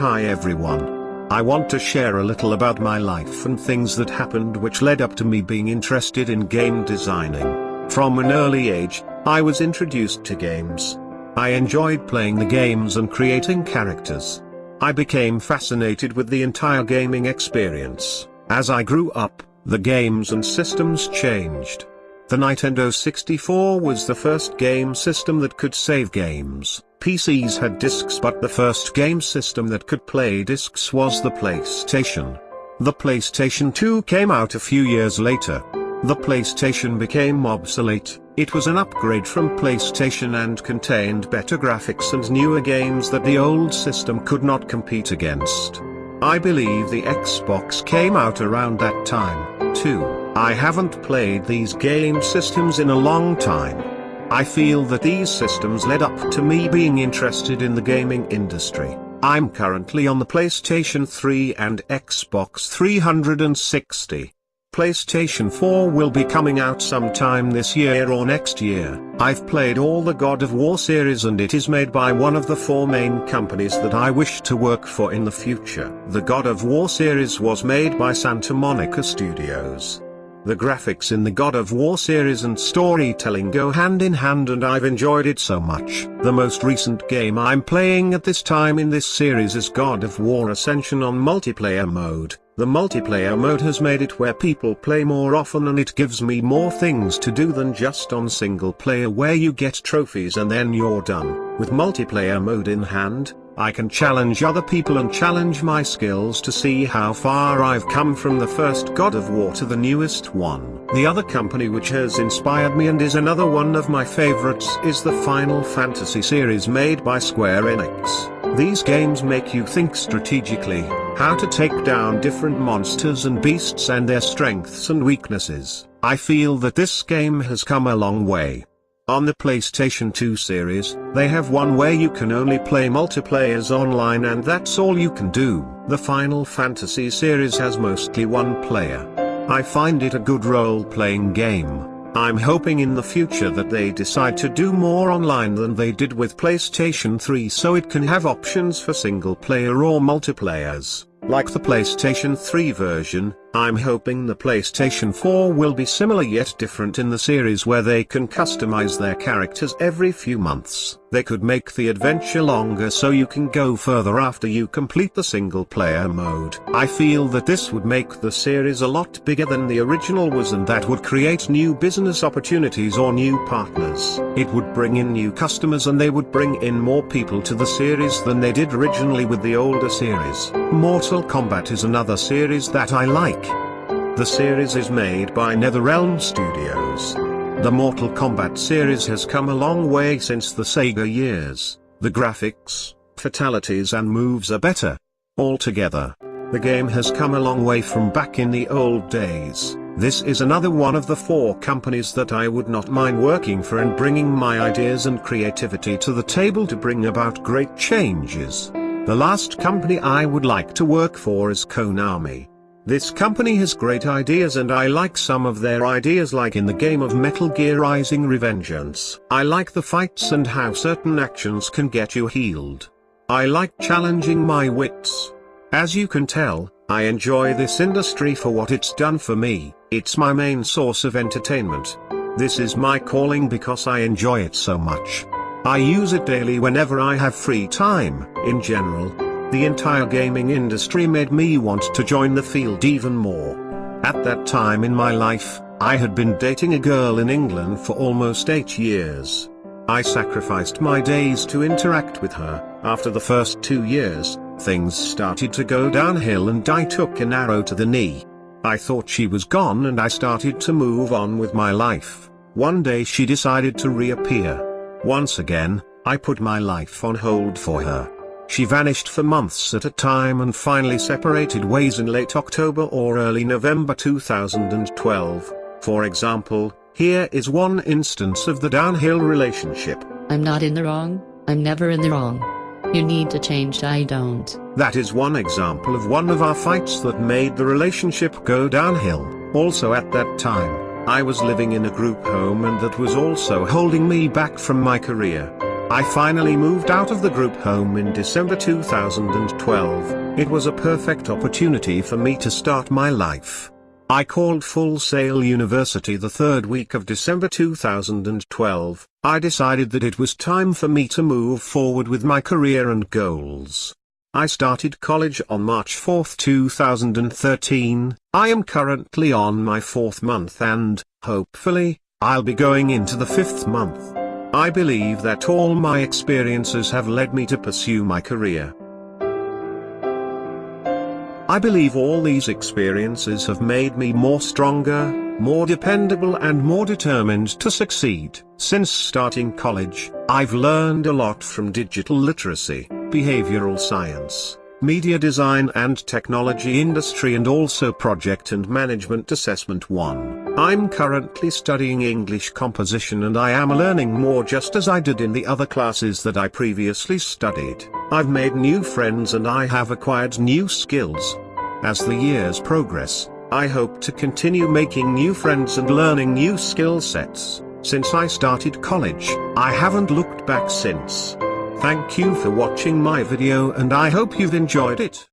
Hi everyone. I want to share a little about my life and things that happened which led up to me being interested in game designing. From an early age, I was introduced to games. I enjoyed playing the games and creating characters. I became fascinated with the entire gaming experience. As I grew up, the games and systems changed. The Nintendo 64 was the first game system that could save games. PCs had discs, but the first game system that could play discs was the PlayStation. The PlayStation 2 came out a few years later. The PlayStation became obsolete. It was an upgrade from PlayStation and contained better graphics and newer games that the old system could not compete against. I believe the Xbox came out around that time, too. I haven't played these game systems in a long time. I feel that these systems led up to me being interested in the gaming industry. I'm currently on the PlayStation 3 and Xbox 360. PlayStation 4 will be coming out sometime this year or next year. I've played all the God of War series and it is made by one of the four main companies that I wish to work for in the future. The God of War series was made by Santa Monica Studios. The graphics in the God of War series and storytelling go hand in hand and I've enjoyed it so much. The most recent game I'm playing at this time in this series is God of War Ascension on multiplayer mode. The multiplayer mode has made it where people play more often and it gives me more things to do than just on single player where you get trophies and then you're done. With multiplayer mode in hand, I can challenge other people and challenge my skills to see how far I've come from the first God of War to the newest one. The other company which has inspired me and is another one of my favorites is the Final Fantasy series made by Square Enix. These games make you think strategically, how to take down different monsters and beasts and their strengths and weaknesses. I feel that this game has come a long way. On the PlayStation 2 series, they have one where you can only play multiplayers online and that's all you can do. The Final Fantasy series has mostly one player. I find it a good role-playing game. I'm hoping in the future that they decide to do more online than they did with PlayStation 3 so it can have options for single player or multiplayers. Like the PlayStation 3 version, I'm hoping the PlayStation 4 will be similar yet different in the series where they can customize their characters every few months. They could make the adventure longer so you can go further after you complete the single player mode. I feel that this would make the series a lot bigger than the original was and that would create new business opportunities or new partners. It would bring in new customers and they would bring in more people to the series than they did originally with the older series. Mortal Kombat is another series that I like. The series is made by NetherRealm Studios. The Mortal Kombat series has come a long way since the Sega years. The graphics, fatalities and moves are better. Altogether, the game has come a long way from back in the old days. This is another one of the four companies that I would not mind working for and bringing my ideas and creativity to the table to bring about great changes. The last company I would like to work for is Konami. This company has great ideas and I like some of their ideas, like in the game of Metal Gear Rising: Revengeance. I like the fights and how certain actions can get you healed. I like challenging my wits. As you can tell, I enjoy this industry for what it's done for me. It's my main source of entertainment. This is my calling because I enjoy it so much. I use it daily whenever I have free time. In general, the entire gaming industry made me want to join the field even more. At that time in my life, I had been dating a girl in England for almost 8 years. I sacrificed my days to interact with her. After the first 2 years, things started to go downhill and I took an arrow to the knee. I thought she was gone and I started to move on with my life. One day she decided to reappear. Once again, I put my life on hold for her. She vanished for months at a time and finally separated ways in late October or early November 2012. For example, here is one instance of the downhill relationship. I'm not in the wrong, I'm never in the wrong. You need to change, I don't. That is one example of one of our fights that made the relationship go downhill. Also at that time, I was living in a group home and that was also holding me back from my career. I finally moved out of the group home in December 2012. It was a perfect opportunity for me to start my life. I called Full Sail University the third week of December 2012. I decided that it was time for me to move forward with my career and goals. I started college on March 4, 2013. I am currently on my 4th month and, hopefully, I'll be going into the 5th month. I believe that all my experiences have led me to pursue my career. I believe all these experiences have made me more stronger, more dependable and more determined to succeed. Since starting college, I've learned a lot from digital literacy, behavioral science, media design and technology industry, and also project and management assessment 1. I'm currently studying English composition and I am learning more just as I did in the other classes that I previously studied. I've made new friends and I have acquired new skills. As the years progress, I hope to continue making new friends and learning new skill sets. Since I started college, I haven't looked back since. Thank you for watching my video and I hope you've enjoyed it.